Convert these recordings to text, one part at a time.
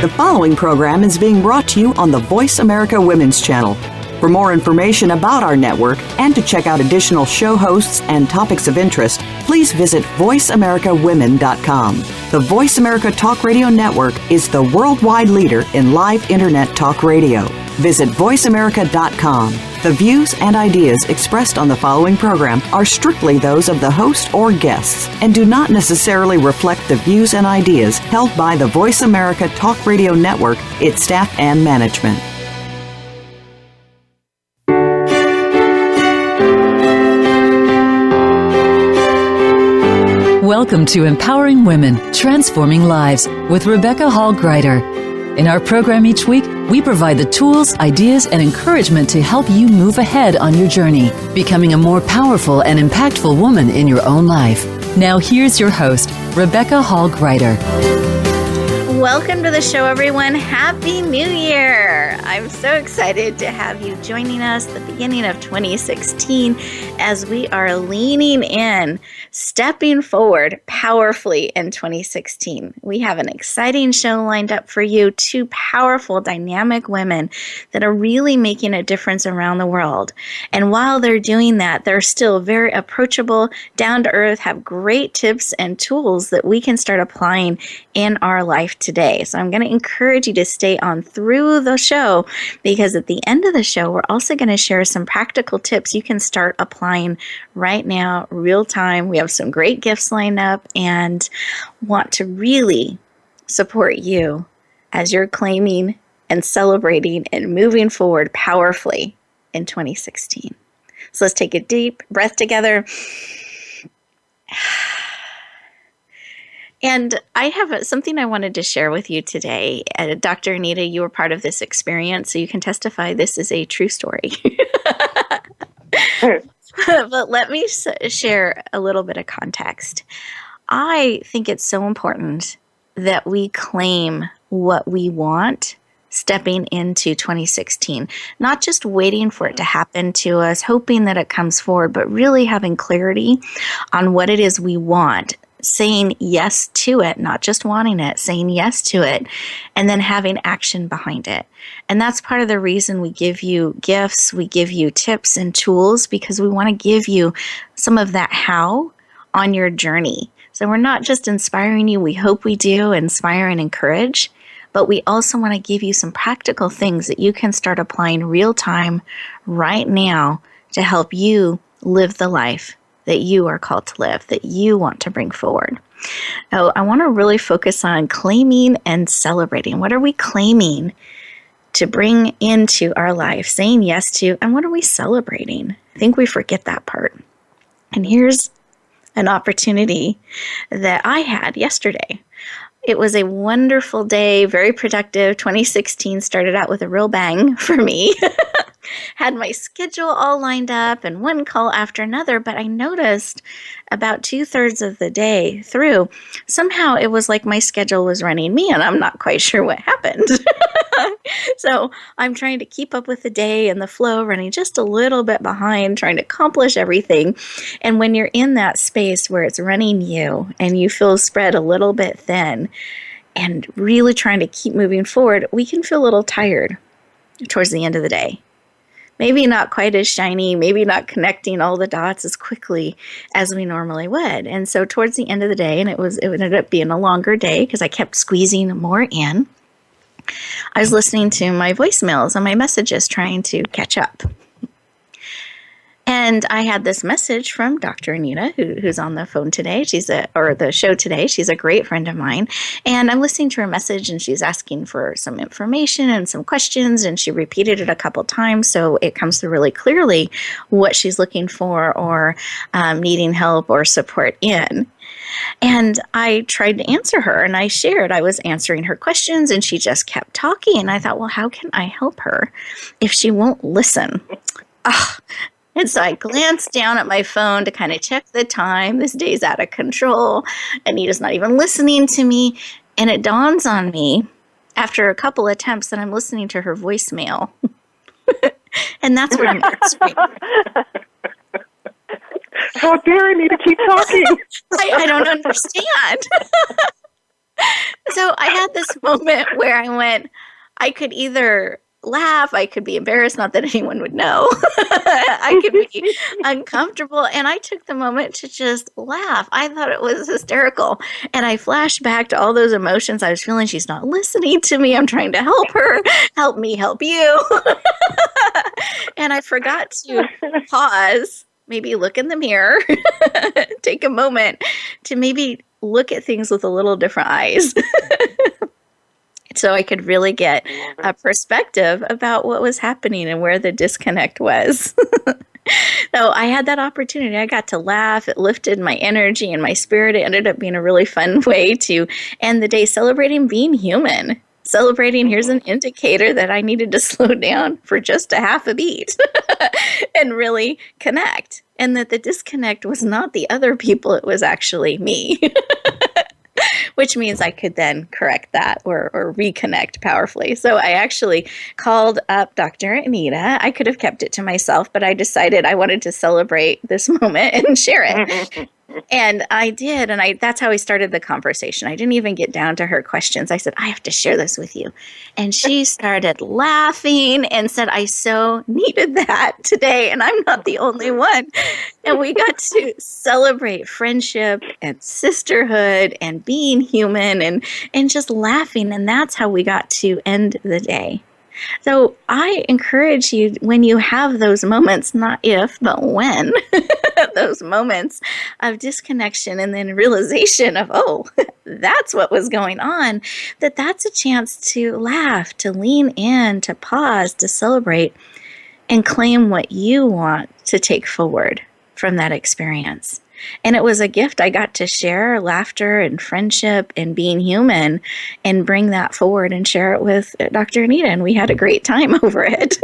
The following program is being brought to you on the Voice America Women's Channel. For more information about our network and to check out additional show hosts and topics of interest, please visit voiceamericawomen.com. The Voice America Talk Radio Network is the worldwide leader in live Internet talk radio. Visit voiceamerica.com. The views and ideas expressed on the following program are strictly those of the host or guests and do not necessarily reflect the views and ideas held by the Voice America Talk Radio Network, its staff, and management. Welcome to Empowering Women, Transforming Lives with Rebecca Hall-Gruyter. In our program each week, we provide the tools, ideas, and encouragement to help you move ahead on your journey, becoming a more powerful and impactful woman in your own life. Now here's your host, Rebecca Hall-Gruyter. Welcome to the show, everyone. Happy New Year! I'm so excited to have you joining us at the beginning of 2016 as we are leaning in, stepping forward powerfully in 2016. We have an exciting show lined up for you, two powerful, dynamic women that are really making a difference around the world. And while they're doing that, they're still very approachable, down to earth, have great tips and tools that we can start applying in our life today. So I'm going to encourage you to stay on through the show, because at the end of the show, we're also going to share some practical tips you can start applying right now, real time. We have some great gifts lined up and want to really support you as you're claiming and celebrating and moving forward powerfully in 2016. So let's take a deep breath together. And I have something I wanted to share with you today. Dr. Anita, you were part of this experience, so you can testify this is a true story. But let me share a little bit of context. I think it's so important that we claim what we want stepping into 2016, not just waiting for it to happen to us, hoping that it comes forward, but really having clarity on what it is we want, saying yes to it, not just wanting it, saying yes to it, and then having action behind it. And that's part of the reason we give you gifts, we give you tips and tools, because we want to give you some of that how on your journey. So we're not just inspiring you, we hope we do inspire and encourage, but we also want to give you some practical things that you can start applying real time right now to help you live the life that you are called to live, that you want to bring forward. Now, I want to really focus on claiming and celebrating. What are we claiming to bring into our life, saying yes to, and what are we celebrating? I think we forget that part. And here's an opportunity that I had yesterday. It was a wonderful day, very productive. 2016 started out with a real bang for me. Had my schedule all lined up and one call after another, but I noticed about 2/3 of the day through, somehow it was like my schedule was running me, and I'm not quite sure what happened. So I'm trying to keep up with the day and the flow, running just a little bit behind, trying to accomplish everything. And when you're in that space where it's running you and you feel spread a little bit thin and really trying to keep moving forward, we can feel a little tired towards the end of the day. Maybe not quite as shiny, maybe not connecting all the dots as quickly as we normally would. And so towards the end of the day, and it ended up being a longer day because I kept squeezing more in, I was listening to my voicemails and my messages trying to catch up. And I had this message from Dr. Anita, who's on the phone today. Or the show today. She's a great friend of mine. And I'm listening to her message, and she's asking for some information and some questions, and she repeated it a couple times, so it comes through really clearly what she's looking for or needing help or support in. And I tried to answer her, and I shared I was answering her questions, and she just kept talking. And I thought, well, how can I help her if she won't listen? And so I glanced down at my phone to kind of check the time. This day's out of control. Anita's not even listening to me. And it dawns on me after a couple attempts that I'm listening to her voicemail. And that's what I'm answering. How dare Anita keep talking? I don't understand. So I had this moment where I went, I could either laugh, I could be embarrassed, not that anyone would know. I could be uncomfortable. And I took the moment to just laugh. I thought it was hysterical. And I flashed back to all those emotions I was feeling. She's not listening to me. I'm trying to help her. Help me, help you. And I forgot to pause, maybe look in the mirror, take a moment to maybe look at things with a little different eyes. So I could really get a perspective about what was happening and where the disconnect was. So I had that opportunity. I got to laugh. It lifted my energy and my spirit. It ended up being a really fun way to end the day celebrating being human. Celebrating, here's an indicator that I needed to slow down for just a half a beat and really connect. And that the disconnect was not the other people, it was actually me. Which means I could then correct that or reconnect powerfully. So I actually called up Dr. Anita. I could have kept it to myself, but I decided I wanted to celebrate this moment and share it. And I did, and that's how we started the conversation. I didn't even get down to her questions. I said, I have to share this with you. And she started laughing and said, I so needed that today, and I'm not the only one. And we got to celebrate friendship and sisterhood and being human and just laughing, and that's how we got to end the day. So I encourage you, when you have those moments, not if, but when, those moments of disconnection and then realization of, oh, that's what was going on, that's a chance to laugh, to lean in, to pause, to celebrate, and claim what you want to take forward from that experience. And it was a gift. I got to share laughter and friendship and being human and bring that forward and share it with Dr. Anita. And we had a great time over it.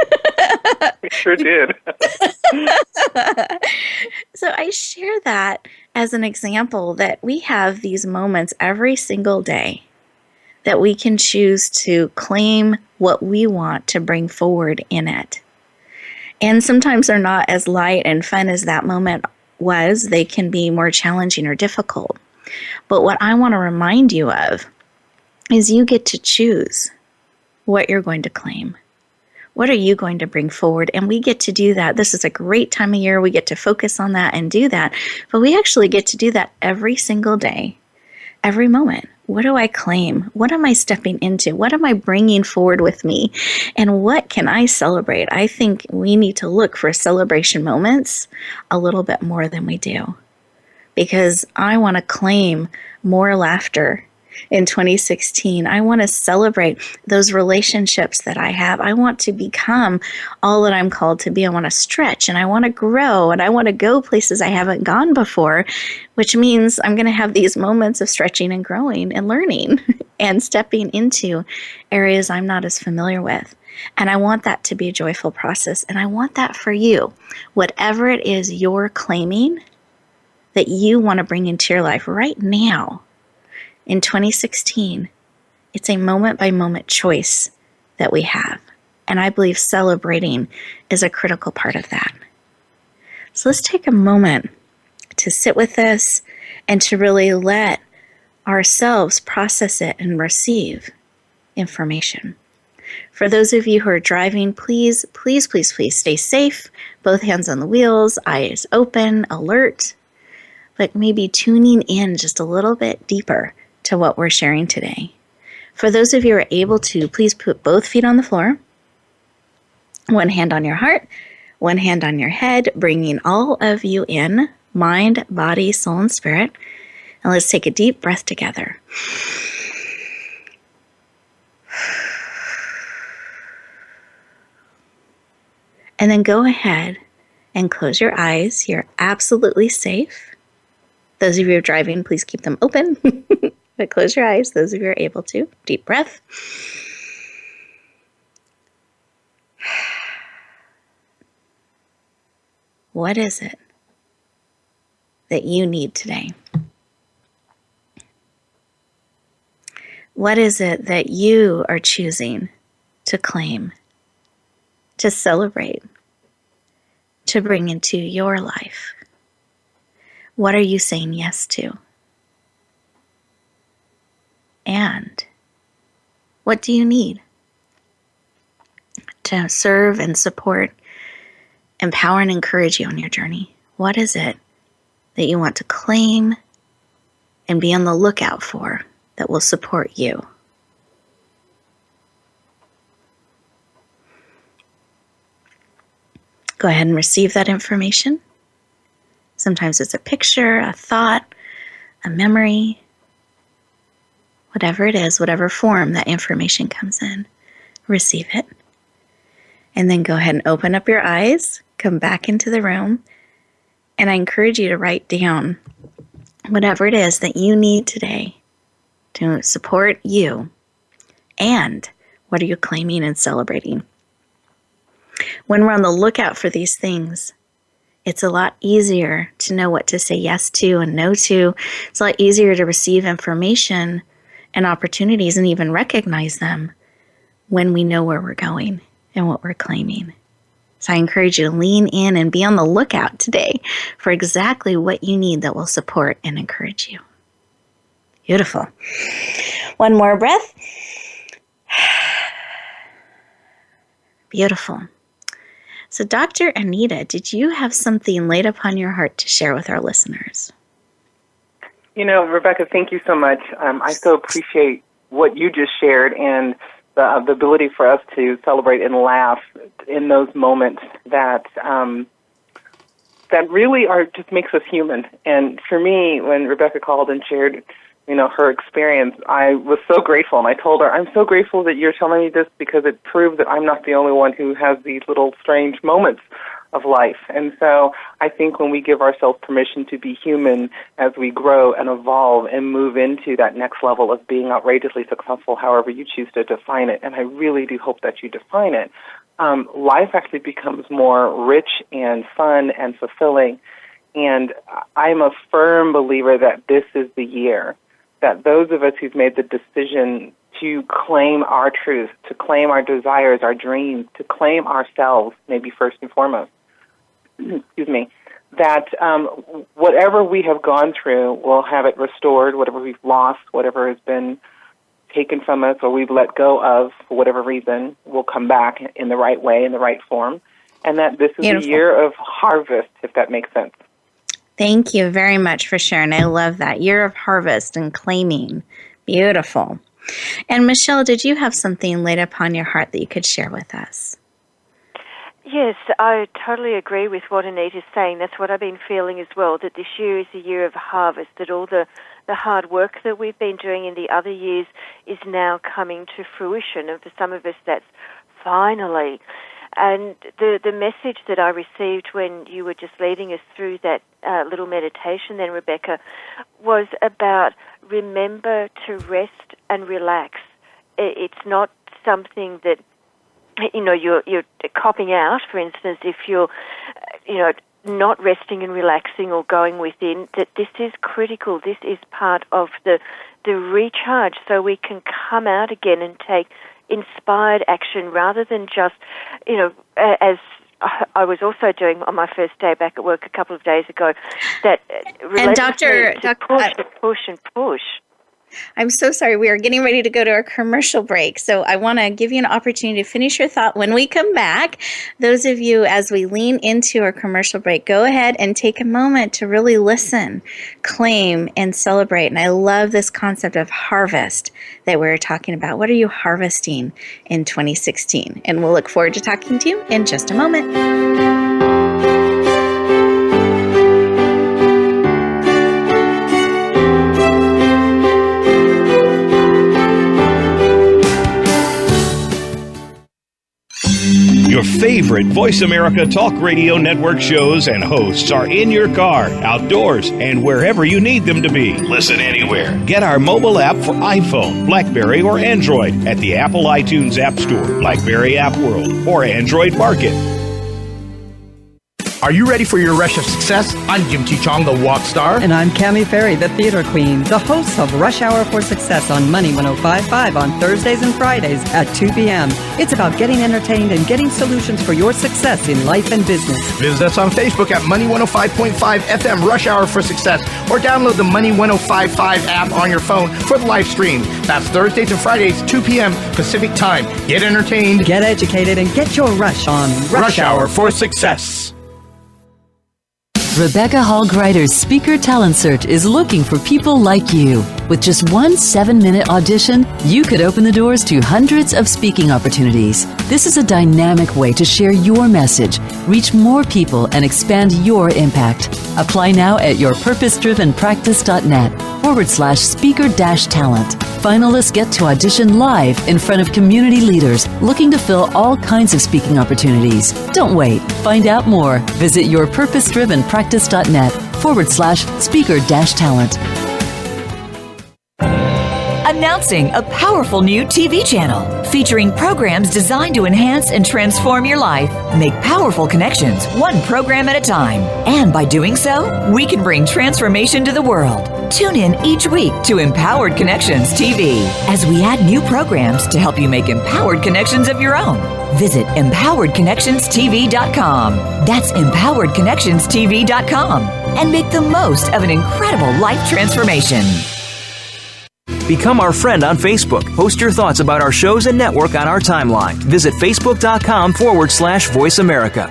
We sure did. So I share that as an example that we have these moments every single day that we can choose to claim what we want to bring forward in it. And sometimes they're not as light and fun as that moment was. They can be more challenging or difficult. But what I want to remind you of is you get to choose what you're going to claim. What are you going to bring forward? And we get to do that. This is a great time of year. We get to focus on that and do that. But we actually get to do that every single day, every moment. What do I claim? What am I stepping into? What am I bringing forward with me? And what can I celebrate? I think we need to look for celebration moments a little bit more than we do, because I want to claim more laughter in 2016. I want to celebrate those relationships that I have. I want to become all that I'm called to be. I want to stretch and I want to grow and I want to go places I haven't gone before, which means I'm going to have these moments of stretching and growing and learning and stepping into areas I'm not as familiar with. And I want that to be a joyful process. And I want that for you. Whatever it is you're claiming that you want to bring into your life right now, in 2016, it's a moment-by-moment choice that we have. And I believe celebrating is a critical part of that. So let's take a moment to sit with this and to really let ourselves process it and receive information. For those of you who are driving, please, please, please, please stay safe. Both hands on the wheels, eyes open, alert, but maybe tuning in just a little bit deeper to what we're sharing today. For those of you who are able to, please put both feet on the floor, one hand on your heart, one hand on your head, bringing all of you in, mind, body, soul, and spirit. And let's take a deep breath together. And then go ahead and close your eyes. You're absolutely safe. Those of you who are driving, please keep them open. But close your eyes, those of you who are able to. Deep breath. What is it that you need today? What is it that you are choosing to claim, to celebrate, to bring into your life? What are you saying yes to? And what do you need to serve and support, empower and encourage you on your journey? What is it that you want to claim and be on the lookout for that will support you? Go ahead and receive that information. Sometimes it's a picture, a thought, a memory, whatever it is, whatever form that information comes in. Receive it. And then go ahead and open up your eyes, come back into the room, and I encourage you to write down whatever it is that you need today to support you, and what are you claiming and celebrating. When we're on the lookout for these things, it's a lot easier to know what to say yes to and no to. It's a lot easier to receive information and opportunities and even recognize them when we know where we're going and what we're claiming. So I encourage you to lean in and be on the lookout today for exactly what you need that will support and encourage you. Beautiful. One more breath. Beautiful. So Dr. Anita, did you have something laid upon your heart to share with our listeners? You know, Rebecca, thank you so much. I so appreciate what you just shared and the ability for us to celebrate and laugh in those moments that that really just makes us human. And for me, when Rebecca called and shared, her experience, I was so grateful. And I told her, I'm so grateful that you're telling me this because it proves that I'm not the only one who has these little strange moments of life. And so I think when we give ourselves permission to be human as we grow and evolve and move into that next level of being outrageously successful, however you choose to define it, and I really do hope that you define it, life actually becomes more rich and fun and fulfilling. And I'm a firm believer that this is the year that those of us who've made the decision to claim our truth, to claim our desires, our dreams, to claim ourselves, maybe first and foremost, excuse me, that whatever we have gone through, we'll have it restored, whatever we've lost, whatever has been taken from us or we've let go of for whatever reason, will come back in the right way, in the right form, and that this is Beautiful. a year of harvest, if that makes sense. Thank you very much for sharing. I love that. Year of harvest and claiming. Beautiful. And Michelle, did you have something laid upon your heart that you could share with us? Yes, I totally agree with what Anita's saying. That's what I've been feeling as well, that this year is a year of harvest, that all the hard work that we've been doing in the other years is now coming to fruition. And for some of us, that's finally. And the message that I received when you were just leading us through that little meditation then, Rebecca, was about remember to rest and relax. It's not something that, you're copping out, for instance, if you're, not resting and relaxing or going within, that this is critical. This is part of the recharge so we can come out again and take inspired action rather than just, as I was also doing on my first day back at work a couple of days ago, that and Dr. push and push. I'm so sorry. We are getting ready to go to our commercial break. So I want to give you an opportunity to finish your thought when we come back. Those of you, as we lean into our commercial break, go ahead and take a moment to really listen, claim, and celebrate. And I love this concept of harvest that we're talking about. What are you harvesting in 2016? And we'll look forward to talking to you in just a moment. Your favorite Voice America Talk Radio Network shows and hosts are in your car, outdoors, and wherever you need them to be. Listen anywhere. Get our mobile app for iPhone, BlackBerry, or Android at the Apple iTunes App Store, BlackBerry App World, or Android Market. Are you ready for your rush of success? I'm Jim T. Chong, the walk star. And I'm Cammie Ferry, the theater queen, the host of Rush Hour for Success on Money 105.5 on Thursdays and Fridays at 2 p.m. It's about getting entertained and getting solutions for your success in life and business. Visit us on Facebook at Money 105.5 FM Rush Hour for Success, or download the Money 105.5 app on your phone for the live stream. That's Thursdays and Fridays, 2 p.m. Pacific Time. Get entertained, get educated, and get your rush on Rush Hour for Success. Rebecca Hall Greider's Speaker Talent Search is looking for people like you. With just one 7-minute audition, you could open the doors to hundreds of speaking opportunities. This is a dynamic way to share your message, reach more people, and expand your impact. Apply now at yourpurposedrivenpractice.net/speaker-talent. Finalists get to audition live in front of community leaders looking to fill all kinds of speaking opportunities. Don't wait. Find out more. Visit yourpurposedrivenpractice.net/speaker-talent. Announcing a powerful new TV channel featuring programs designed to enhance and transform your life. Make powerful connections, one program at a time. And by doing so, we can bring transformation to the world. Tune in each week to Empowered Connections TV as we add new programs to help you make empowered connections of your own. Visit empoweredconnectionstv.com. That's empoweredconnectionstv.com. And make the most of an incredible life transformation. Become our friend on Facebook. Post your thoughts about our shows and network on our timeline. Visit facebook.com/Voice America.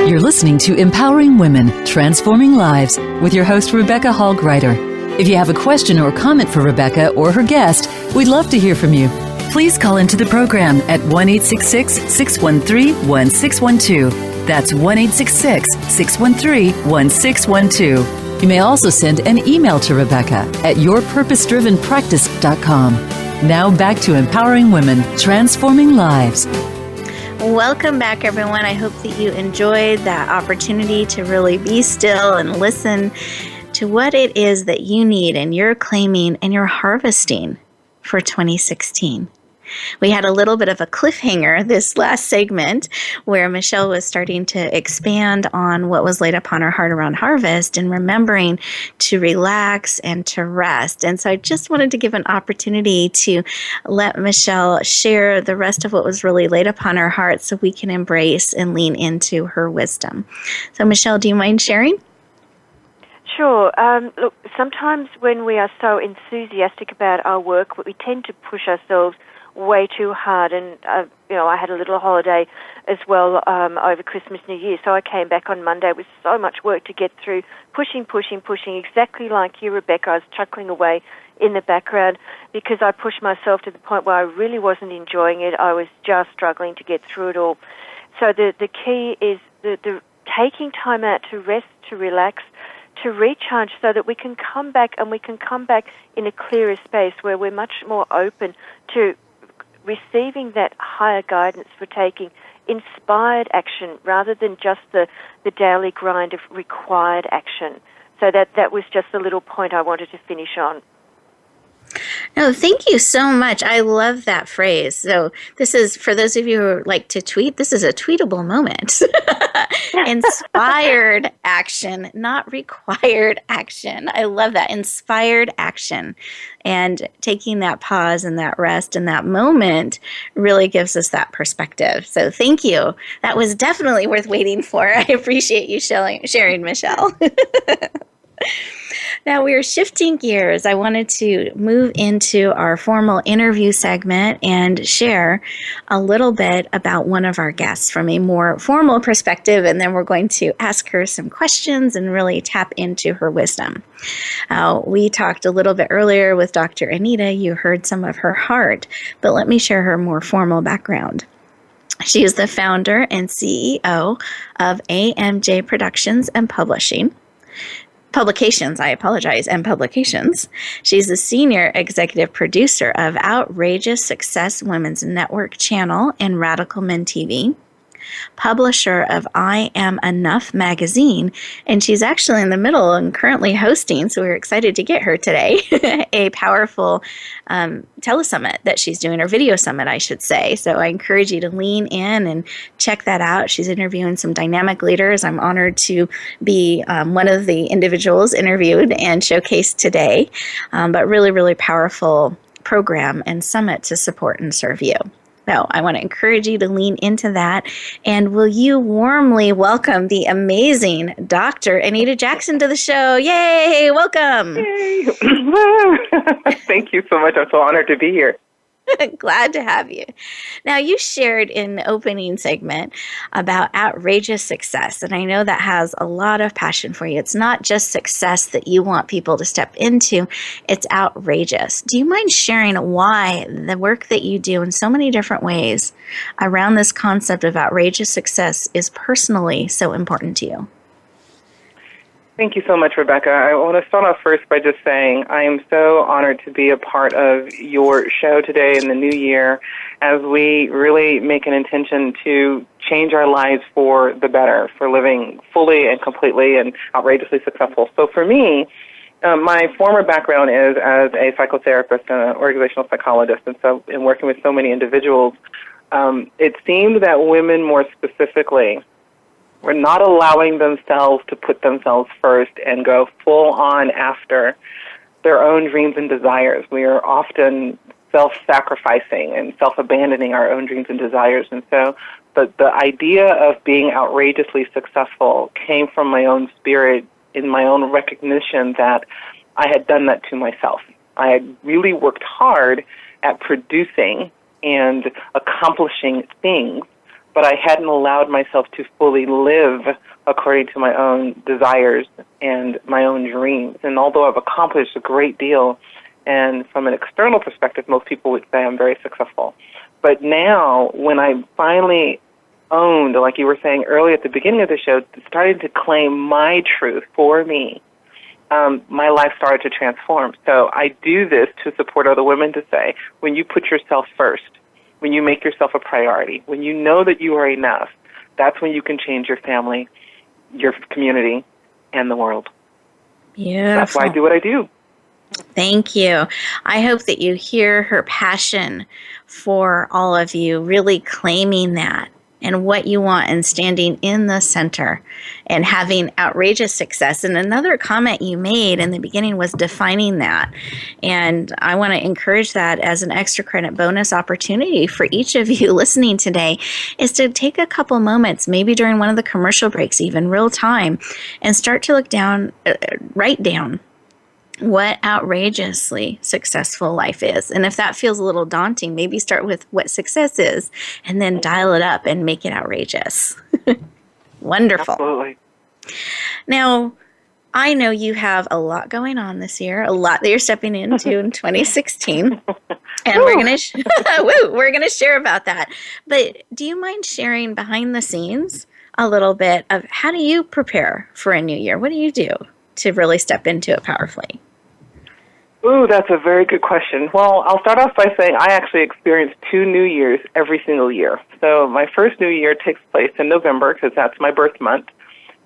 You're listening to Empowering Women, Transforming Lives with your host, Rebecca Hall Greider. If you have a question or comment for Rebecca or her guest, we'd love to hear from you. Please call into the program at 1-866-613-1612. That's 1-866-613-1612. You may also send an email to Rebecca at yourpurposedrivenpractice.com. Now back to Empowering Women, Transforming Lives. Welcome back, everyone. I hope that you enjoyed that opportunity to really be still and listen to what it is that you need and you're claiming and you're harvesting for 2016. We had a little bit of a cliffhanger this last segment where Michelle was starting to expand on what was laid upon her heart around harvest and remembering to relax and to rest. And so I just wanted to give an opportunity to let Michelle share the rest of what was really laid upon her heart so we can embrace and lean into her wisdom. So Michelle, do you mind sharing? Sure. Look, sometimes when we are so enthusiastic about our work, we tend to push ourselves way too hard, and I had a little holiday as well over Christmas, New Year, so I came back on Monday with so much work to get through, pushing, exactly like you, Rebecca. I was chuckling away in the background because I pushed myself to the point where I really wasn't enjoying it. I was just struggling to get through it all. So the key is the taking time out to rest, to relax, to recharge so that we can come back, and we can come back in a clearer space where we're much more open to receiving that higher guidance for taking inspired action rather than just the daily grind of required action. So that was just a little point I wanted to finish on. No, thank you so much. I love that phrase. So this is, for those of you who like to tweet, this is a tweetable moment. Inspired action, not required action. I love that. Inspired action. And taking that pause and that rest and that moment really gives us that perspective. So thank you. That was definitely worth waiting for. I appreciate you sharing, Michelle. Now we are shifting gears. I wanted to move into our formal interview segment and share a little bit about one of our guests from a more formal perspective, and then we're going to ask her some questions and really tap into her wisdom. We talked a little bit earlier with Dr. Anita. You heard some of her heart, but let me share her more formal background. She is the founder and CEO of AMJ Productions and Publications. She's the senior executive producer of Outrageous Success Women's Network Channel and Radical Men TV. publisher of I Am Enough magazine, and she's actually in the middle and currently hosting, so we're excited to get her today, a powerful telesummit that she's doing, or video summit, I should say. So I encourage you to lean in and check that out. She's interviewing some dynamic leaders. I'm honored to be one of the individuals interviewed and showcased today, but really, really powerful program and summit to support and serve you. So I want to encourage you to lean into that. And will you warmly welcome the amazing Dr. Anita Jackson to the show? Yay! Welcome! Yay! Thank you so much. I'm so honored to be here. Glad to have you. Now, you shared in the opening segment about outrageous success, and I know that has a lot of passion for you. It's not just success that you want people to step into, it's outrageous. Do you mind sharing why the work that you do in so many different ways around this concept of outrageous success is personally so important to you? Thank you so much, Rebecca. I want to start off first by just saying I am so honored to be a part of your show today in the new year as we really make an intention to change our lives for the better, for living fully and completely and outrageously successful. So for me, my former background is as a psychotherapist and an organizational psychologist, and so in working with so many individuals, it seemed that women more specifically were not allowing themselves to put themselves first and go full on after their own dreams and desires. We are often self-sacrificing and self-abandoning our own dreams and desires. And so the idea of being outrageously successful came from my own spirit, in my own recognition that I had done that to myself. I had really worked hard at producing and accomplishing things, but I hadn't allowed myself to fully live according to my own desires and my own dreams. And although I've accomplished a great deal, and from an external perspective, most people would say I'm very successful. But now, when I finally owned, like you were saying earlier at the beginning of the show, started to claim my truth for me, my life started to transform. So I do this to support other women to say, when you put yourself first, when you make yourself a priority, when you know that you are enough, that's when you can change your family, your community, and the world. Beautiful. That's why I do what I do. Thank you. I hope that you hear her passion for all of you, really claiming that and what you want and standing in the center and having outrageous success. And another comment you made in the beginning was defining that. And I want to encourage that as an extra credit bonus opportunity for each of you listening today, is to take a couple moments, maybe during one of the commercial breaks, even real time, and start to look down, write down what outrageously successful life is. And if that feels a little daunting, maybe start with what success is and then dial it up and make it outrageous. Wonderful. Absolutely. Now, I know you have a lot going on this year, a lot that you're stepping into in 2016. And we're going to share about that. But do you mind sharing behind the scenes a little bit of how do you prepare for a new year? What do you do to really step into it powerfully? Ooh, that's a very good question. Well, I'll start off by saying I actually experience 2 New Years every single year. So my first New Year takes place in November because that's my birth month.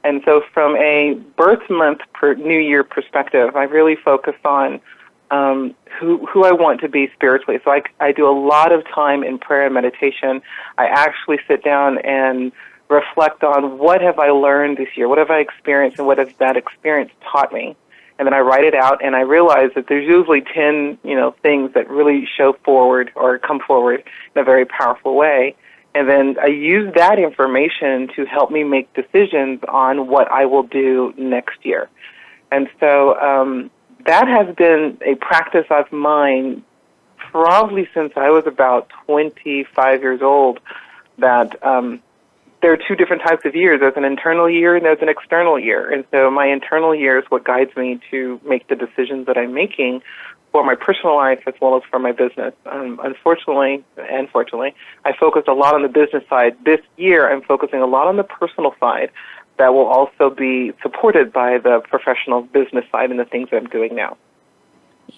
And so from a birth month per New Year perspective, I really focus on who I want to be spiritually. So I do a lot of time in prayer and meditation. I actually sit down and reflect on what have I learned this year, what have I experienced, and what has that experience taught me. And then I write it out, and I realize that there's usually 10, things that really show forward or come forward in a very powerful way. And then I use that information to help me make decisions on what I will do next year. And so that has been a practice of mine probably since I was about 25 years old, that there are 2 different types of years. There's an internal year and there's an external year. And so my internal year is what guides me to make the decisions that I'm making for my personal life as well as for my business. Unfortunately, and fortunately, I focused a lot on the business side. This year, I'm focusing a lot on the personal side that will also be supported by the professional business side and the things that I'm doing now.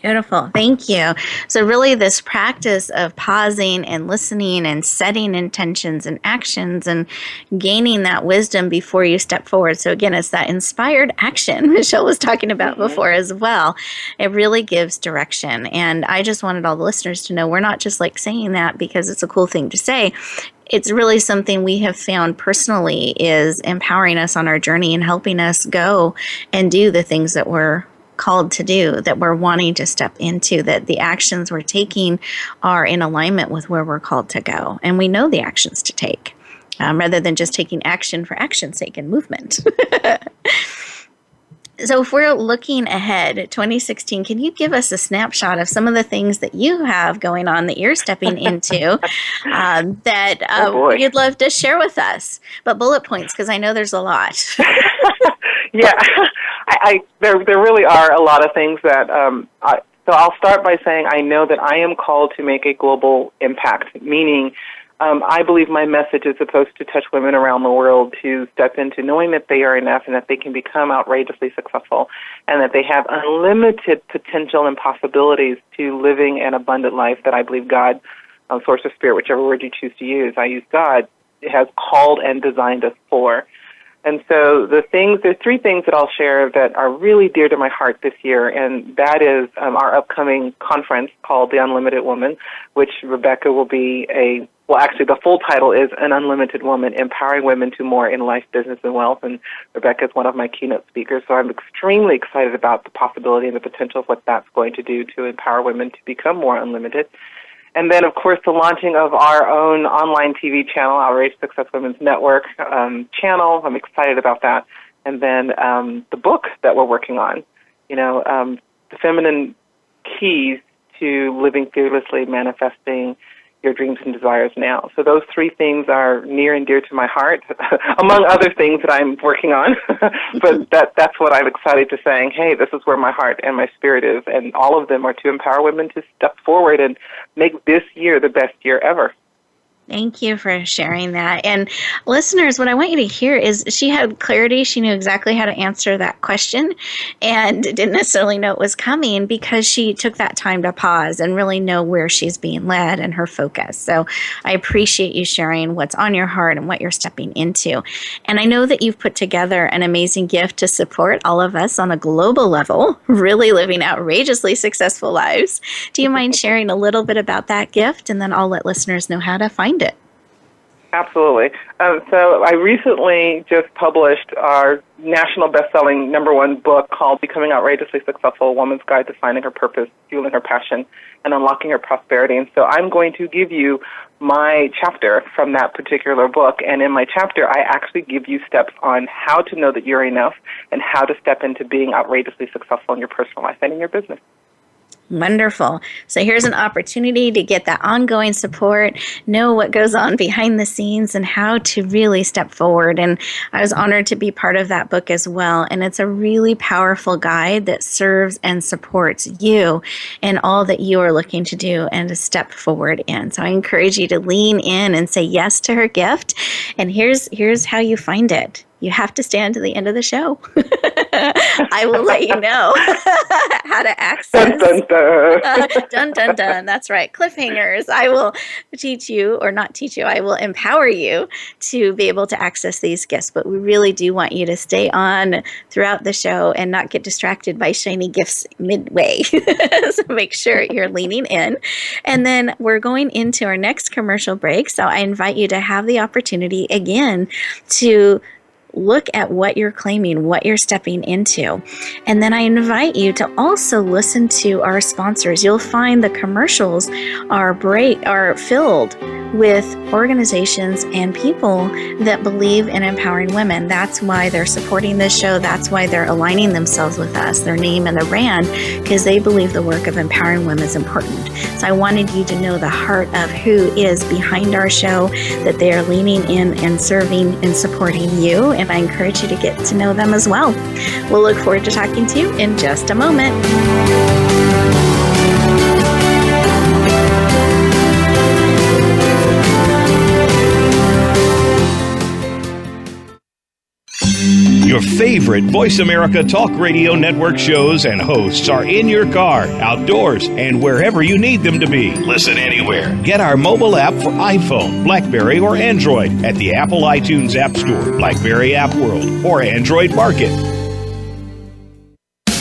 Beautiful. Thank you. So really this practice of pausing and listening and setting intentions and actions and gaining that wisdom before you step forward. So again, it's that inspired action Michelle was talking about before as well. It really gives direction. And I just wanted all the listeners to know we're not just like saying that because it's a cool thing to say. It's really something we have found personally is empowering us on our journey and helping us go and do the things that we're called to do, that we're wanting to step into, that the actions we're taking are in alignment with where we're called to go. And we know the actions to take rather than just taking action for action's sake and movement. So if we're looking ahead, 2016, can you give us a snapshot of some of the things that you have going on that you're stepping into that you'd love to share with us? But bullet points, because I know there's a lot. Yeah, there really are a lot of things that, so I'll start by saying I know that I am called to make a global impact, meaning I believe my message is supposed to touch women around the world to step into knowing that they are enough and that they can become outrageously successful and that they have unlimited potential and possibilities to living an abundant life that I believe God, source of spirit, whichever word you choose to use, I use God, has called and designed us for. And so there's three things that I'll share that are really dear to my heart this year, and that is our upcoming conference called The Unlimited Woman, which Rebecca will be actually the full title is An Unlimited Woman, Empowering Women to More in Life, Business, and Wealth, and Rebecca is one of my keynote speakers, so I'm extremely excited about the possibility and the potential of what that's going to do to empower women to become more unlimited. And then, of course, the launching of our own online TV channel, Outrageous Success Women's Network channel. I'm excited about that. And then the book that we're working on, The Feminine Keys to Living Fearlessly, Manifesting Your Dreams and Desires Now. So those three things are near and dear to my heart, among other things that I'm working on. But that's what I'm excited to saying, hey, this is where my heart and my spirit is. And all of them are to empower women to step forward and make this year the best year ever. Thank you for sharing that. And listeners, what I want you to hear is she had clarity. She knew exactly how to answer that question and didn't necessarily know it was coming because she took that time to pause and really know where she's being led and her focus. So I appreciate you sharing what's on your heart and what you're stepping into. And I know that you've put together an amazing gift to support all of us on a global level, really living outrageously successful lives. Do you mind sharing a little bit about that gift? And then I'll let listeners know how to find it. Absolutely. So I recently just published our national best-selling #1 book called Becoming Outrageously Successful, A Woman's Guide to Finding Her Purpose, Fueling Her Passion, and Unlocking Her Prosperity. And so I'm going to give you my chapter from that particular book. And in my chapter, I actually give you steps on how to know that you're enough and how to step into being outrageously successful in your personal life and in your business. Wonderful. So here's an opportunity to get that ongoing support, know what goes on behind the scenes and how to really step forward. And I was honored to be part of that book as well. And it's a really powerful guide that serves and supports you in all that you are looking to do and to step forward in. So I encourage you to lean in and say yes to her gift. And here's how you find it. You have to stay until the end of the show. I will let you know how to access. Dun, dun, dun. Dun, dun, dun. That's right. Cliffhangers. I will teach you, or not teach you, I will empower you to be able to access these gifts. But we really do want you to stay on throughout the show and not get distracted by shiny gifts midway. So make sure you're leaning in. And then we're going into our next commercial break. So I invite you to have the opportunity again to look at what you're claiming, what you're stepping into. And then I invite you to also listen to our sponsors. You'll find the commercials are filled with organizations and people that believe in empowering women. That's why they're supporting this show. That's why they're aligning themselves with us, their name and their brand, because they believe the work of empowering women is important. So I wanted you to know the heart of who is behind our show, that they are leaning in and serving and supporting you. And I encourage you to get to know them as well. We'll look forward to talking to you in just a moment. Your favorite Voice America Talk Radio Network shows and hosts are in your car, outdoors, and wherever you need them to be. Listen anywhere. Get our mobile app for iPhone, BlackBerry, or Android at the Apple iTunes App Store, BlackBerry App World, or Android Market.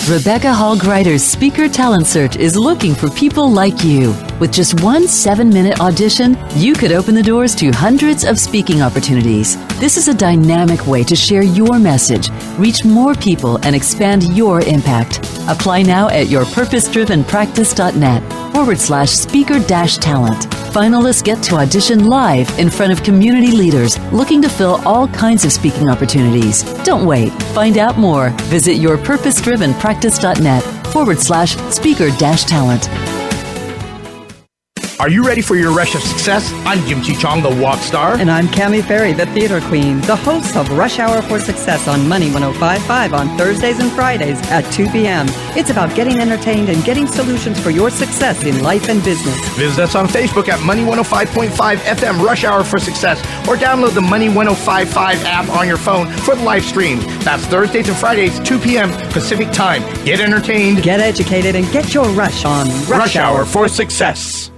Rebecca Hall Greider's Speaker Talent Search is looking for people like you. With just one 7-minute audition, you could open the doors to hundreds of speaking opportunities. This is a dynamic way to share your message, reach more people, and expand your impact. Apply now at yourpurposedrivenpractice.net/speaker-talent. Finalists get to audition live in front of community leaders looking to fill all kinds of speaking opportunities. Don't wait. Find out more. Visit yourpurposedrivenpractice.net/speaker-talent. Are you ready for your rush of success? I'm Jim Chi Chong, the walk star. And I'm Cami Ferry, the theater queen, the host of Rush Hour for Success on Money 105.5 on Thursdays and Fridays at 2 p.m. It's about getting entertained and getting solutions for your success in life and business. Visit us on Facebook at Money 105.5 FM Rush Hour for Success, or download the Money 105.5 app on your phone for the live stream. That's Thursdays and Fridays, 2 p.m. Pacific Time. Get entertained, get educated, and get your rush on Rush Hour for Success.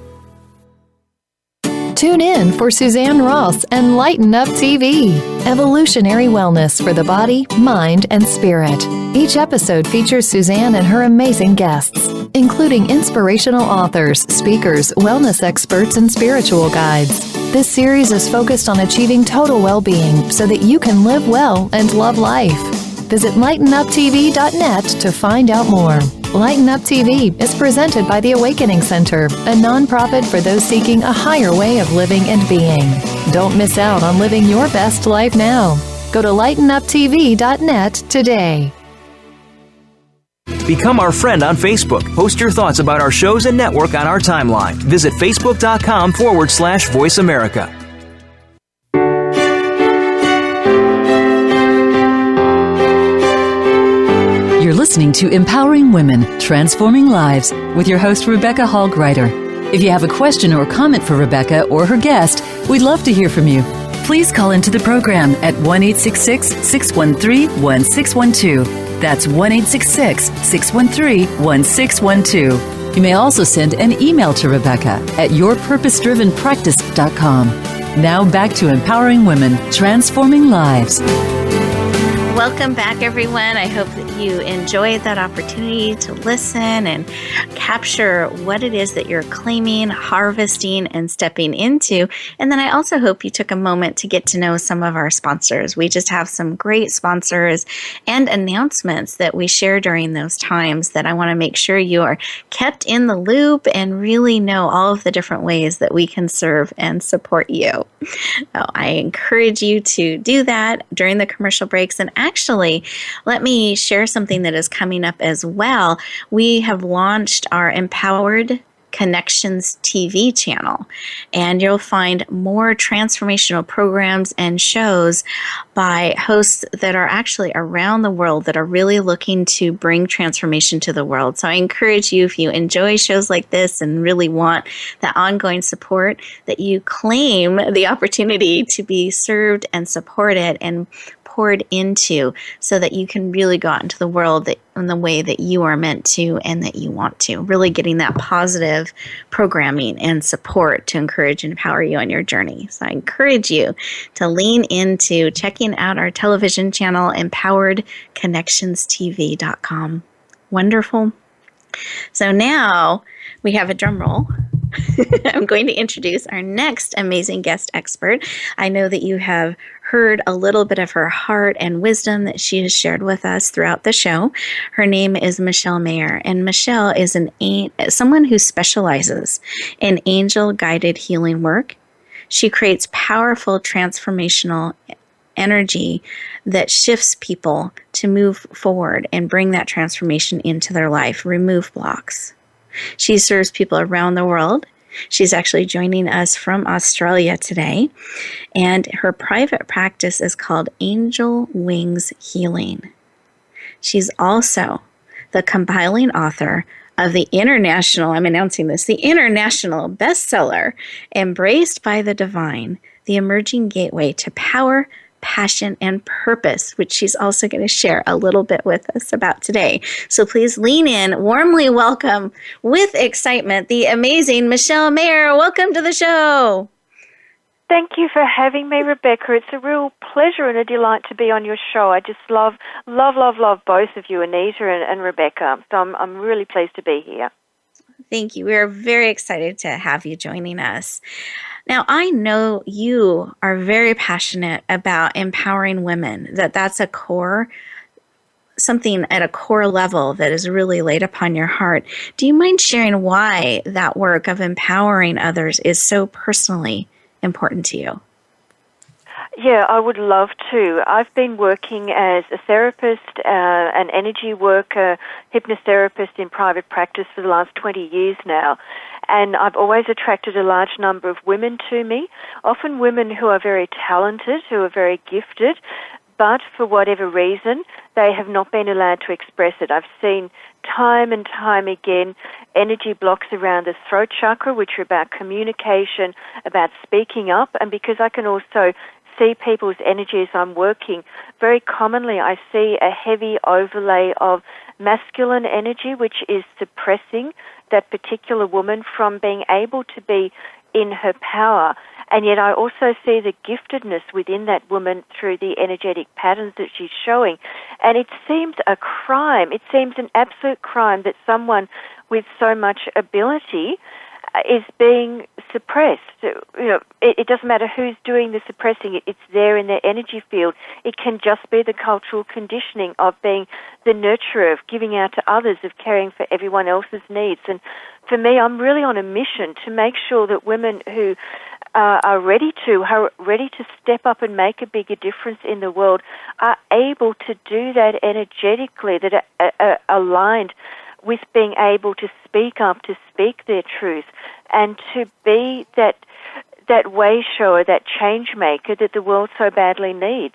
Tune in for Suzanne Ross and Lighten Up TV, evolutionary wellness for the body, mind, and spirit. Each episode features Suzanne and her amazing guests, including inspirational authors, speakers, wellness experts, and spiritual guides. This series is focused on achieving total well-being so that you can live well and love life. Visit lightenuptv.net to find out more. Lighten Up TV is presented by the Awakening Center, a nonprofit for those seeking a higher way of living and being. Don't miss out on living your best life now. Go to lightenuptv.net today. Become our friend on Facebook. Post your thoughts about our shows and network on our timeline. Visit facebook.com/Voice America. You're listening to Empowering Women, Transforming Lives with your host, Rebecca Hall Greider. If you have a question or comment for Rebecca or her guest, we'd love to hear from you. Please call into the program at 1-866-613-1612. That's 1-866-613-1612. You may also send an email to Rebecca at yourpurposedrivenpractice.com. Now back to Empowering Women, Transforming Lives. Welcome back, everyone. I hope that you enjoyed that opportunity to listen and capture what it is that you're claiming, harvesting, and stepping into. And then I also hope you took a moment to get to know some of our sponsors. We just have some great sponsors and announcements that we share during those times that I want to make sure you are kept in the loop and really know all of the different ways that we can serve and support you. So I encourage you to do that during the commercial breaks. And actually, let me share something that is coming up as well. We have launched our Empowered Connections TV channel, and you'll find more transformational programs and shows by hosts that are actually around the world that are really looking to bring transformation to the world. So I encourage you, if you enjoy shows like this and really want that ongoing support, that you claim the opportunity to be served and supported and poured into so that you can really go out into the world in the way that you are meant to and that you want to. Really getting that positive programming and support to encourage and empower you on your journey. So I encourage you to lean into checking out our television channel, empoweredconnectionstv.com. Wonderful. So now we have a drum roll. I'm going to introduce our next amazing guest expert. I know that you have heard a little bit of her heart and wisdom that she has shared with us throughout the show. Her name is Michelle Mayer, and Michelle is someone who specializes in angel-guided healing work. She creates powerful transformational energy that shifts people to move forward and bring that transformation into their life, remove blocks. She serves people around the world. She's actually joining us from Australia today, and her private practice is called Angel Wings Healing. She's also the compiling author of the international, I'm announcing this, the international bestseller, Embraced by the Divine, the Emerging Gateway to Power, passion, and purpose, which she's also going to share a little bit with us about today. So please lean in, warmly welcome with excitement the amazing Michelle Mayer. Welcome to the show. Thank you for having me, Rebecca. It's a real pleasure and a delight to be on your show. I just love both of you, Anita and Rebecca. So I'm really pleased to be here. Thank you. We are very excited to have you joining us. Now, I know you are very passionate about empowering women, that's a core, something at a core level that is really laid upon your heart. Do you mind sharing why that work of empowering others is so personally important to you? Yeah, I would love to. I've been working as a therapist, an energy worker, hypnotherapist in private practice for the last 20 years now. And I've always attracted a large number of women to me, often women who are very talented, who are very gifted, but for whatever reason, they have not been allowed to express it. I've seen time and time again energy blocks around the throat chakra, which are about communication, about speaking up, and because I can also see people's energy as I'm working, very commonly I see a heavy overlay of masculine energy, which is suppressing that particular woman from being able to be in her power. And yet I also see the giftedness within that woman through the energetic patterns that she's showing. And it seems a crime, it seems an absolute crime that someone with so much ability is being suppressed. It doesn't matter who's doing the suppressing, it's there in their energy field. It can just be the cultural conditioning of being the nurturer, of giving out to others, of caring for everyone else's needs. And for me, I'm really on a mission to make sure that women who are ready to step up and make a bigger difference in the world are able to do that energetically, that are aligned with being able to speak up, to speak their truth, and to be that way shower, that change maker that the world so badly needs.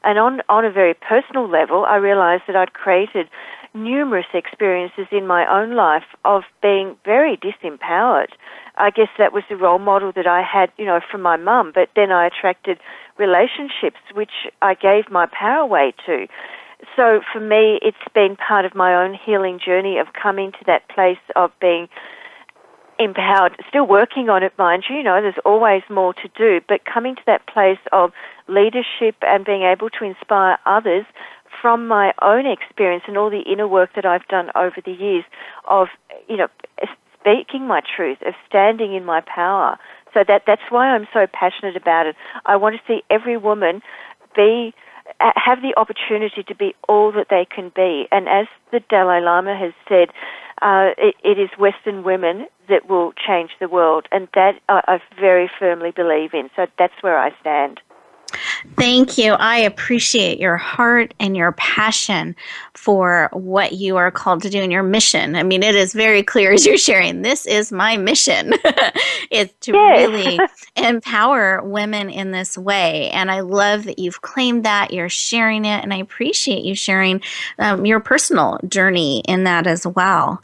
And on a very personal level, I realized that I'd created numerous experiences in my own life of being very disempowered. I guess that was the role model that I had, from my mum, but then I attracted relationships which I gave my power away to. So for me, it's been part of my own healing journey of coming to that place of being empowered, still working on it, mind you, there's always more to do, but coming to that place of leadership and being able to inspire others from my own experience and all the inner work that I've done over the years of, speaking my truth, of standing in my power. So that's why I'm so passionate about it. I want to see every woman have the opportunity to be all that they can be. And as the Dalai Lama has said, it is Western women that will change the world, and that I very firmly believe in. So that's where I stand. Thank you. I appreciate your heart and your passion for what you are called to do and your mission. I mean, it is very clear as you're sharing, this is my mission. It's to really empower women in this way. And I love that you've claimed that, you're sharing it, and I appreciate you sharing your personal journey in that as well.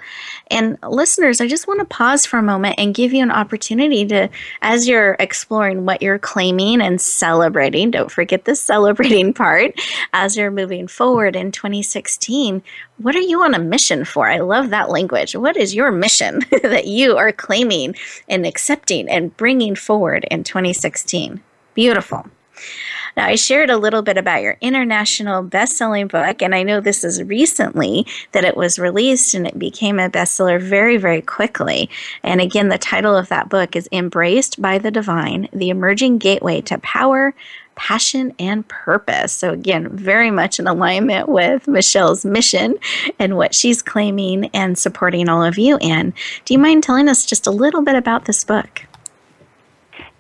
And listeners, I just want to pause for a moment and give you an opportunity to, as you're exploring what you're claiming and celebrating, don't forget the celebrating part, as you're moving forward in 2016, what are you on a mission for? I love that language. What is your mission that you are claiming and accepting and bringing forward in 2016? Beautiful. Now, I shared a little bit about your international best-selling book, and I know this is recently that it was released and it became a bestseller very, very quickly. And again, the title of that book is Embraced by the Divine, The Emerging Gateway to Power, Passion, and Purpose. So again, very much in alignment with Michelle's mission and what she's claiming and supporting all of you in. Do you mind telling us just a little bit about this book?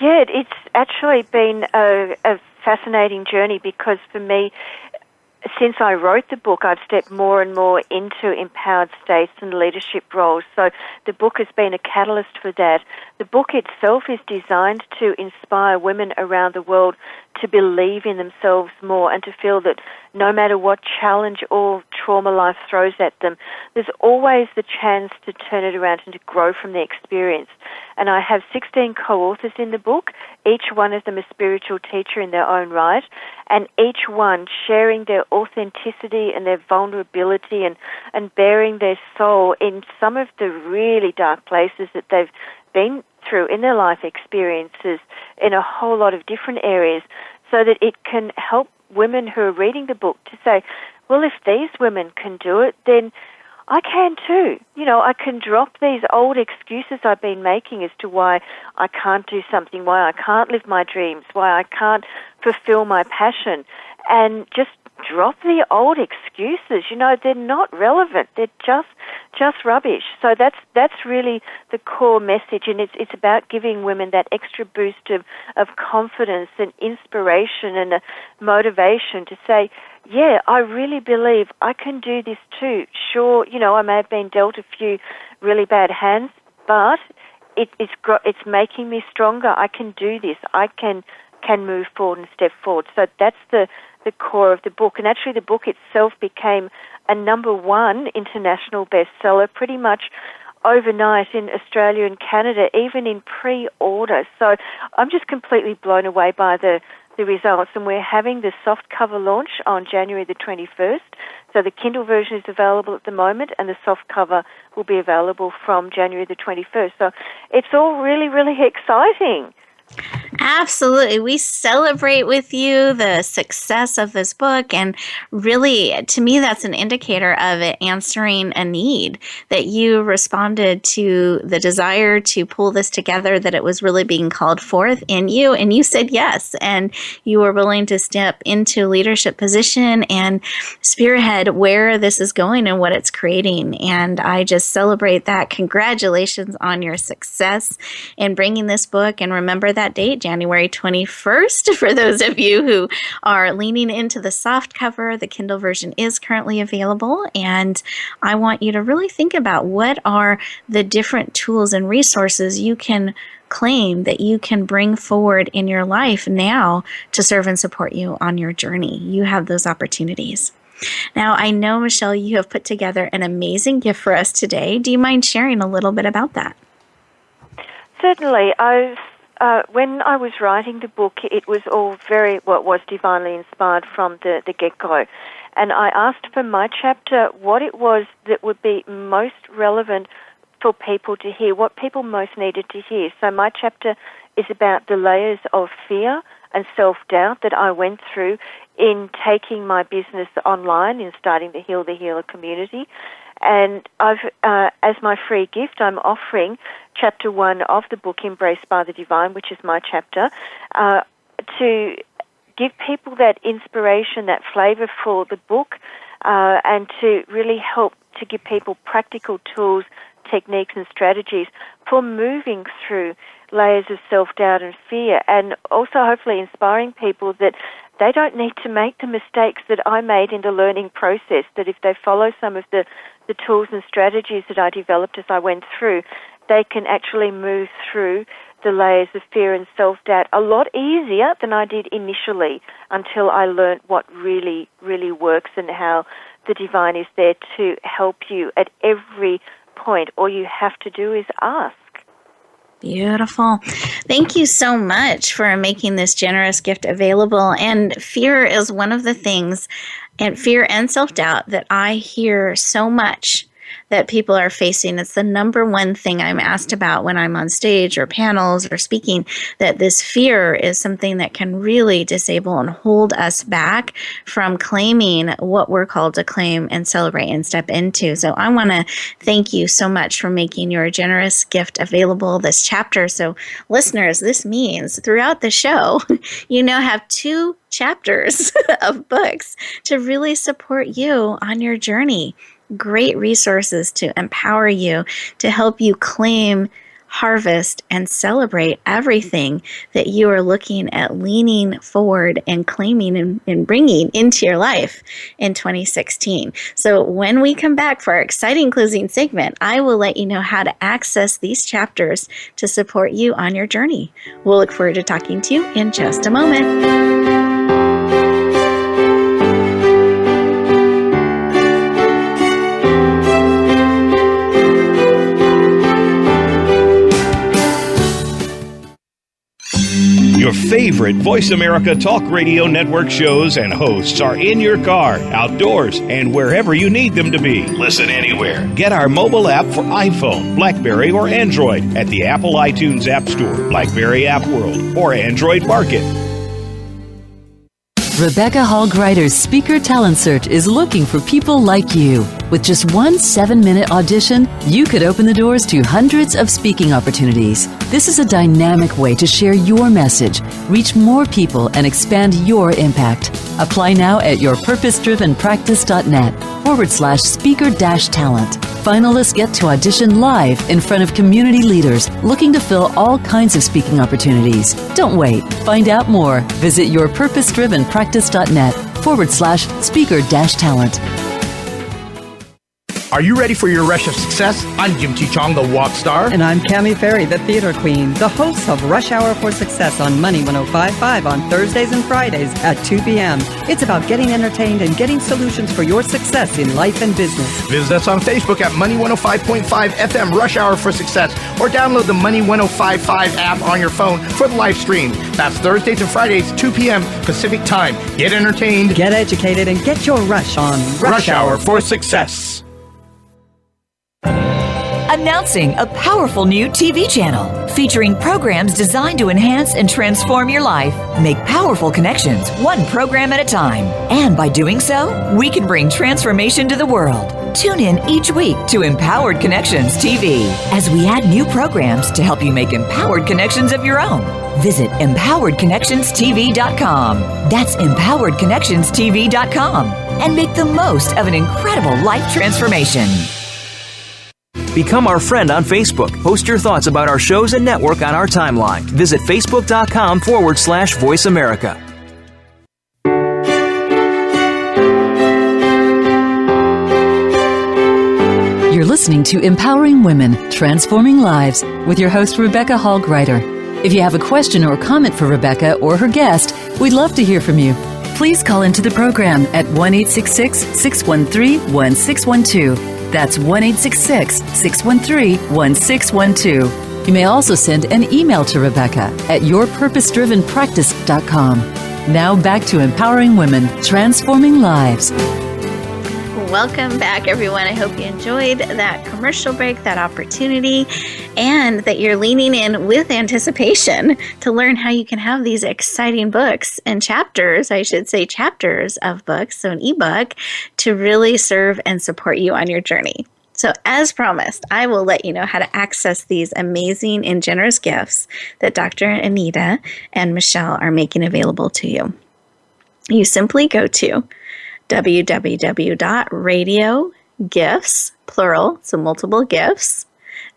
Yeah, it's actually been a fascinating journey because for me, since I wrote the book, I've stepped more and more into empowered states and leadership roles. So the book has been a catalyst for that. The book itself is designed to inspire women around the world to believe in themselves more and to feel that no matter what challenge or trauma life throws at them, there's always the chance to turn it around and to grow from the experience. And I have 16 co-authors in the book, each one of them a spiritual teacher in their own right, and each one sharing their authenticity and their vulnerability and bearing their soul in some of the really dark places that they've been through in their life experiences in a whole lot of different areas, so that it can help women who are reading the book to say, well, if these women can do it, then I can too. You know, I can drop these old excuses I've been making as to why I can't do something, why I can't live my dreams, why I can't fulfill my passion, and just drop the old excuses. You know, they're not relevant. They're just rubbish. So that's really the core message, and it's about giving women that extra boost of confidence and inspiration and a motivation to say, yeah, I really believe I can do this too. Sure, you know, I may have been dealt a few really bad hands, but it's making me stronger. I can do this. I can move forward and step forward. So that's the core of the book. And actually the book itself became a #1 international bestseller pretty much overnight in Australia and Canada, even in pre-order. So I'm just completely blown away by the results. And we're having the soft cover launch on January the 21st. So the Kindle version is available at the moment, and the soft cover will be available from January the 21st. So it's all really, really exciting. Absolutely. We celebrate with you the success of this book. And really, to me, that's an indicator of it answering a need, that you responded to the desire to pull this together, that it was really being called forth in you. And you said yes. And you were willing to step into a leadership position and spearhead where this is going and what it's creating. And I just celebrate that. Congratulations on your success in bringing this book. And remember that date, January 21st, for those of you who are leaning into the soft cover. The Kindle version is currently available, and I want you to really think about what are the different tools and resources you can claim that you can bring forward in your life now to serve and support you on your journey. You have those opportunities. Now, I know, Michelle, you have put together an amazing gift for us today. Do you mind sharing a little bit about that? Certainly. When I was writing the book, it was all was divinely inspired from the get-go. And I asked for my chapter what it was that would be most relevant for people to hear, what people most needed to hear. So my chapter is about the layers of fear and self-doubt that I went through in taking my business online and starting the Heal the Healer community. And I've, as my free gift, I'm offering Chapter 1 of the book, Embraced by the Divine, which is my chapter, to give people that inspiration, that flavor for the book, and to really help to give people practical tools, techniques, and strategies for moving through layers of self-doubt and fear, and also hopefully inspiring people that they don't need to make the mistakes that I made in the learning process, that if they follow some of the tools and strategies that I developed as I went through, they can actually move through the layers of fear and self-doubt a lot easier than I did initially, until I learned what really, really works and how the divine is there to help you at every point. All you have to do is ask. Beautiful. Thank you so much for making this generous gift available. And fear is one of the things, and fear and self-doubt, that I hear so much that people are facing. It's the #1 thing I'm asked about when I'm on stage or panels or speaking, that this fear is something that can really disable and hold us back from claiming what we're called to claim and celebrate and step into. So I want to thank you so much for making your generous gift available, this chapter. So listeners, this means throughout the show, you now have 2 chapters of books to really support you on your journey. Great resources to empower you, to help you claim harvest, and celebrate everything that you are looking at leaning forward and claiming and bringing into your life in 2016. So when we come back for our exciting closing segment, I will let you know how to access these chapters to support you on your journey. We'll look forward to talking to you in just a moment. Your favorite Voice America Talk Radio Network shows and hosts are in your car, outdoors, and wherever you need them to be. Listen anywhere. Get our mobile app for iPhone, BlackBerry, or Android at the Apple iTunes App Store, BlackBerry App World, or Android Market. Rebecca Hall Greider's Speaker Talent Search is looking for people like you. With just one 7-minute audition, you could open the doors to hundreds of speaking opportunities. This is a dynamic way to share your message, reach more people, and expand your impact. Apply now at yourpurposedrivenpractice.net/speaker-talent. Finalists get to audition live in front of community leaders looking to fill all kinds of speaking opportunities. Don't wait. Find out more. Visit yourpurposedrivenpractice.net/speaker-talent. Are you ready for your rush of success? I'm Jim T. Chong, the Walk Star. And I'm Cammie Ferry, the Theater Queen, the host of Rush Hour for Success on Money 105.5 on Thursdays and Fridays at 2 p.m. It's about getting entertained and getting solutions for your success in life and business. Visit us on Facebook at Money 105.5 FM Rush Hour for Success, or download the Money 105.5 app on your phone for the live stream. That's Thursdays and Fridays, 2 p.m. Pacific Time. Get entertained, get educated, and get your rush on Rush Hour for Success. Announcing a powerful new TV channel featuring programs designed to enhance and transform your life. Make powerful connections, one program at a time. And by doing so, we can bring transformation to the world. Tune in each week to Empowered Connections TV as we add new programs to help you make empowered connections of your own. Visit empoweredconnectionstv.com. That's empoweredconnectionstv.com. And make the most of an incredible life transformation. Become our friend on Facebook. Post your thoughts about our shows and network on our timeline. Visit facebook.com/Voice America. You're listening to Empowering Women, Transforming Lives with your host, Rebecca Hall Greider. If you have a question or comment for Rebecca or her guest, we'd love to hear from you. Please call into the program at 1-866-613-1612. That's 1-866-613-1612. You may also send an email to Rebecca at yourpurposedrivenpractice.com. Now back to Empowering Women, Transforming Lives. Welcome back, everyone. I hope you enjoyed that commercial break, that opportunity, and that you're leaning in with anticipation to learn how you can have these exciting books and chapters, I should say chapters of books, so an ebook, to really serve and support you on your journey. So as promised, I will let you know how to access these amazing and generous gifts that Dr. Anita and Michelle are making available to you. You simply go to www.radiogifts, plural, so multiple gifts,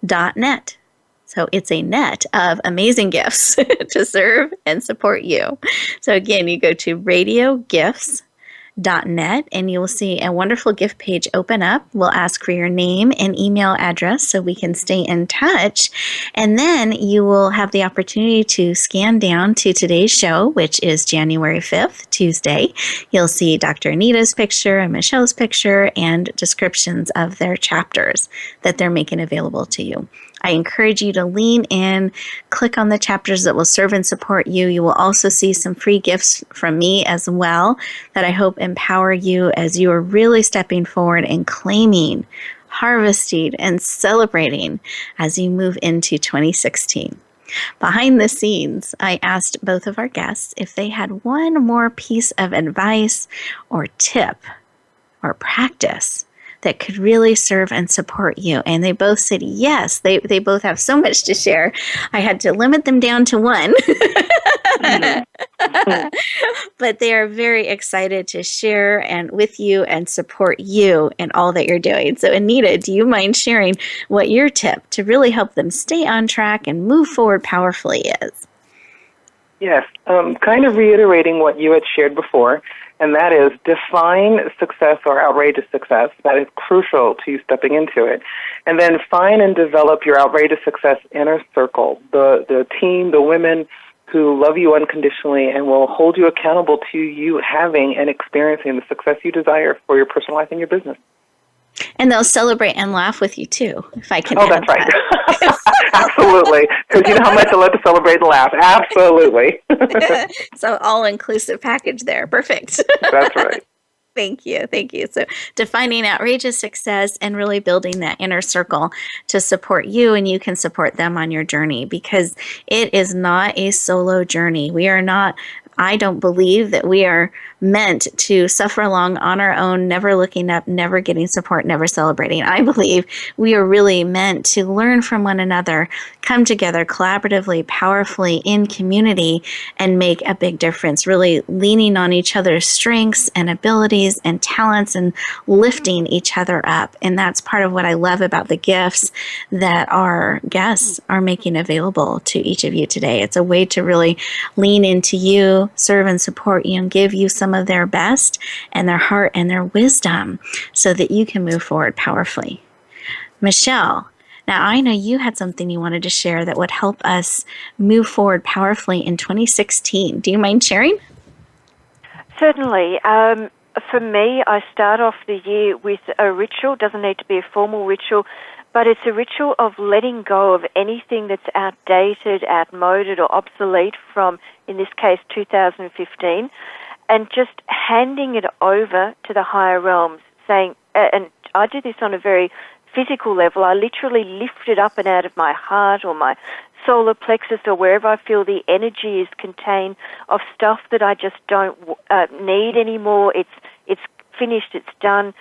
.net. So it's a net of amazing gifts to serve and support you. So again, you go to radiogifts.net and you will see a wonderful gift page open up. We'll ask for your name and email address so we can stay in touch. And then you will have the opportunity to scan down to today's show, which is January 5th, Tuesday. You'll see Dr. Anita's picture and Michelle's picture and descriptions of their chapters that they're making available to you. I encourage you to lean in, click on the chapters that will serve and support you. You will also see some free gifts from me as well that I hope empower you as you are really stepping forward and claiming, harvesting, and celebrating as you move into 2016. Behind the scenes, I asked both of our guests if they had one more piece of advice or tip or practice that could really serve and support you. And they both said yes. They both have so much to share. I had to limit them down to one. But they are very excited to share and with you and support you in all that you're doing. So Anita, do you mind sharing what your tip to really help them stay on track and move forward powerfully is? Yes, kind of reiterating what you had shared before, and that is define success or outrageous success. That is crucial to you stepping into it. And then find and develop your outrageous success inner circle, the team, the women who love you unconditionally and will hold you accountable to you having and experiencing the success you desire for your personal life and your business. And they'll celebrate and laugh with you, too, if I can. Oh, that's right. Absolutely. Because you know how much I love to celebrate and laugh. Absolutely. So all-inclusive package there. Perfect. That's right. Thank you. Thank you. So defining outrageous success and really building that inner circle to support you, and you can support them on your journey, because it is not a solo journey. I don't believe that we are meant to suffer along on our own, never looking up, never getting support, never celebrating. I believe we are really meant to learn from one another, come together collaboratively, powerfully in community, and make a big difference, really leaning on each other's strengths and abilities and talents and lifting each other up. And that's part of what I love about the gifts that our guests are making available to each of you today. It's a way to really lean into you, serve and support you, and give you some of their best and their heart and their wisdom so that you can move forward powerfully. Michelle, now I know you had something you wanted to share that would help us move forward powerfully in 2016. Do you mind sharing? Certainly. For me, I start off the year with a ritual. Doesn't need to be a formal ritual, but it's a ritual of letting go of anything that's outdated, outmoded, or obsolete from, in this case, 2015, and just handing it over to the higher realms, saying, and I do this on a very physical level. I literally lift it up and out of my heart or my solar plexus or wherever I feel the energy is contained of stuff that I just don't need anymore. It's finished, it's done.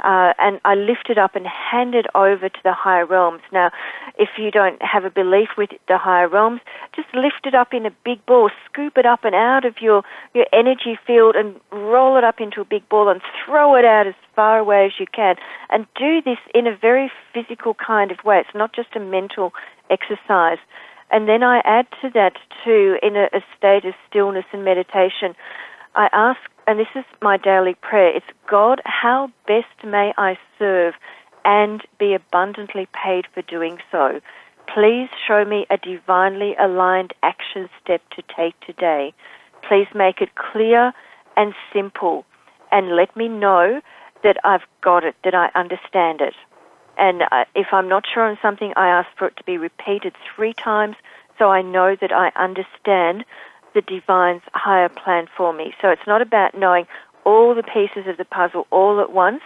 And I lift it up and hand it over to the higher realms. Now, if you don't have a belief with the higher realms, just lift it up in a big ball, scoop it up and out of your energy field and roll it up into a big ball and throw it out as far away as you can. And do this in a very physical kind of way. It's not just a mental exercise. And then I add to that too, in a state of stillness and meditation, I ask, and this is my daily prayer, it's, God, how best may I serve and be abundantly paid for doing so? Please show me a divinely aligned action step to take today. Please make it clear and simple, and let me know that I've got it, that I understand it. And if I'm not sure on something, I ask for it to be repeated 3 times so I know that I understand the divine's higher plan for me. So it's not about knowing all the pieces of the puzzle all at once,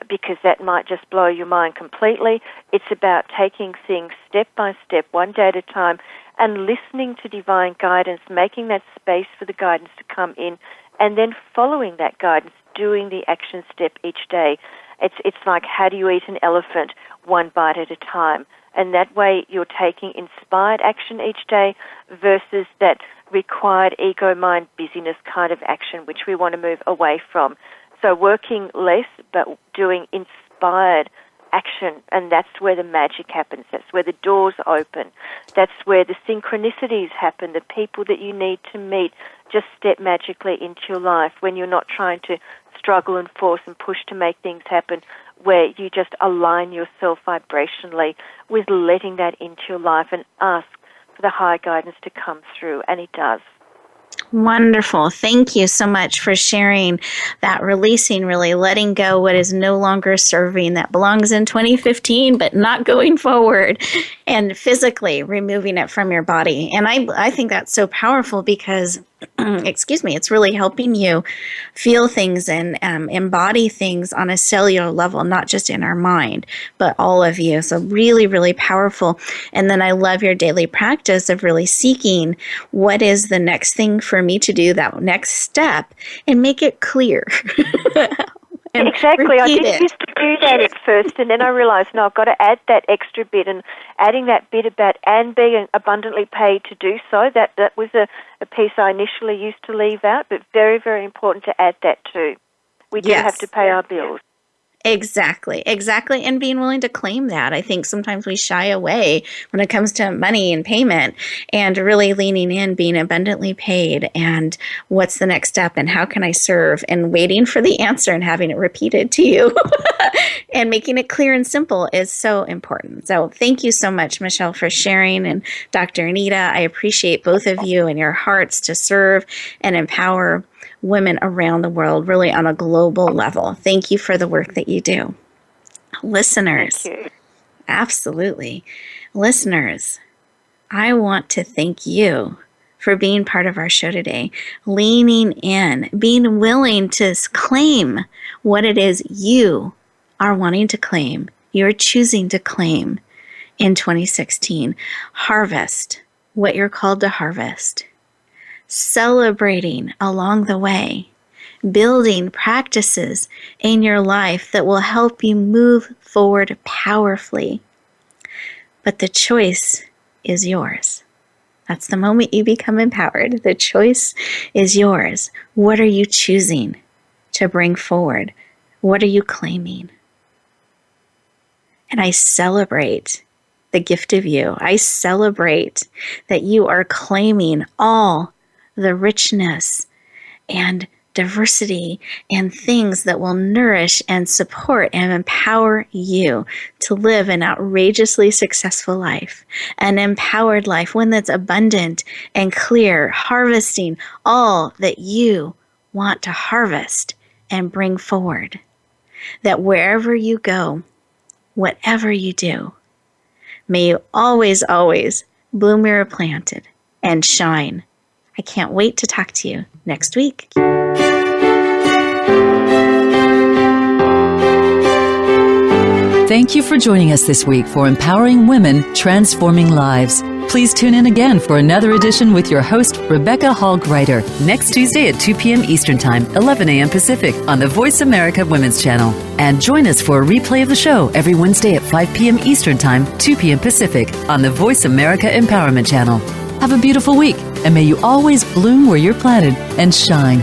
because that might just blow your mind completely. It's about taking things step by step, one day at a time, and listening to divine guidance, making that space for the guidance to come in, and then following that guidance, doing the action step each day. It's like, how do you eat an elephant? One bite at a time. And that way you're taking inspired action each day versus that required ego, mind, busyness kind of action, which we want to move away from. So working less, but doing inspired action, and that's where the magic happens. That's where the doors open. That's where the synchronicities happen. The people that you need to meet just step magically into your life when you're not trying to struggle and force and push to make things happen, where you just align yourself vibrationally with letting that into your life and ask for the higher guidance to come through, and it does. Wonderful. Thank you so much for sharing that, releasing, really letting go what is no longer serving, that belongs in 2015 but not going forward, and physically removing it from your body. And I think that's so powerful because it's really helping you feel things and embody things on a cellular level, not just in our mind, but all of you. So really, really powerful. And then I love your daily practice of really seeking what is the next thing for me to do, that next step, and make it clear. and exactly. I repeat did it. used to do that at first, and then I realized, no, I've got to add that extra bit, and adding that bit about and being abundantly paid to do so, that was a piece I initially used to leave out, but very, very important to add that too. We do have to pay our bills. Exactly. And being willing to claim that. I think sometimes we shy away when it comes to money and payment, and really leaning in, being abundantly paid, and what's the next step, and how can I serve, and waiting for the answer and having it repeated to you and making it clear and simple is so important. So thank you so much, Michelle, for sharing, and Dr. Anita. I appreciate both of you and your hearts to serve and empower women around the world, really on a global level. Thank you for the work that you do. Listeners, Thank you. Absolutely. Listeners, I want to thank you for being part of our show today, leaning in, being willing to claim what it is you are wanting to claim, you're choosing to claim in 2016. Harvest what you're called to harvest. Celebrating along the way, building practices in your life that will help you move forward powerfully. But the choice is yours. That's the moment you become empowered. The choice is yours. What are you choosing to bring forward? What are you claiming? And I celebrate the gift of you. I celebrate that you are claiming all the richness and diversity and things that will nourish and support and empower you to live an outrageously successful life, an empowered life, one that's abundant and clear, harvesting all that you want to harvest and bring forward. That wherever you go, whatever you do, may you always, always bloom where you're planted and shine. I can't wait to talk to you next week. Thank you for joining us this week for Empowering Women, Transforming Lives. Please tune in again for another edition with your host, Rebecca Hall-Gruyter, next Tuesday at 2 p.m. Eastern Time, 11 a.m. Pacific on the Voice America Women's Channel. And join us for a replay of the show every Wednesday at 5 p.m. Eastern Time, 2 p.m. Pacific on the Voice America Empowerment Channel. Have a beautiful week, and may you always bloom where you're planted and shine.